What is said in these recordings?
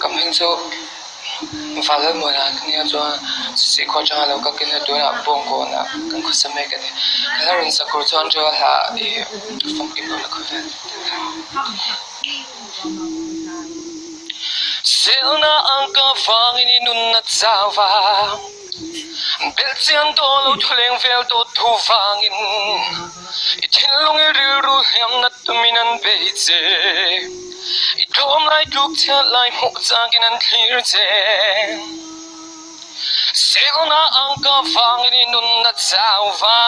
cảm hình số và rất muốn là nghe cho sĩ khoa trang là các cái này tôi là bông của là cần có xem cái này cái là人生过程中là để phong cảnh nó có thể Sel na ang kafangin inun at sawa Beltsian dolo tuleng vel do tuvangin Itilong iriru hem na tuminan beitse Idom lai duk tiat lai mukzagin an clear ten Sel na ang kafangin inun at sawa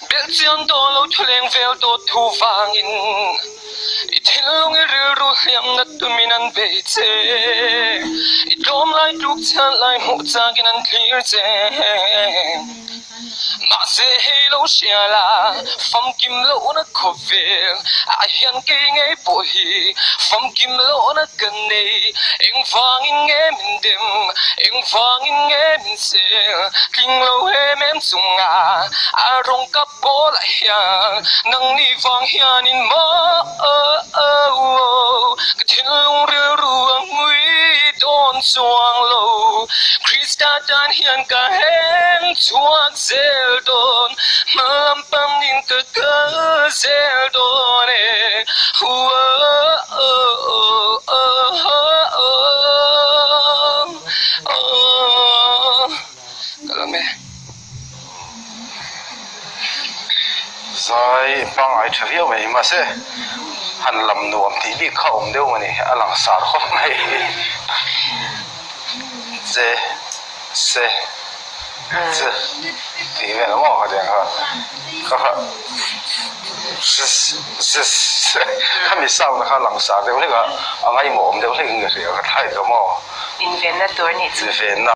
Beltsian dolo tuleng vel do tuvangin Itilong iriru hem na tuminan beitse Idom lai duk tiat lai mukzagin an clear ten Mà sẽ lâu xia là phong kim lỗ nó khó về ai hiện cái nghe bội phong kim lỗ nó gần này em vang in nghe mình đêm em vang in nghe mình sẽ kinh lâu em dùng rong cắp bó lại hàng nâng đi vang hiền in mơ cái thiên lung rêu ruộng nguy đón xoang lâu Krista dan hiền cả hen chuak Zeldon Malampam din ka Zeldon Kalame Rồi bang ai chơi yêu vậy mà sẽ hành làm nuông thì bị không đâu mà này làm sao không này dễ sẽ thì về nó mò cái ha他们上那个冷啥的那个，俺一摸我们这个那个谁个太多嘛，因为那多你。因为那。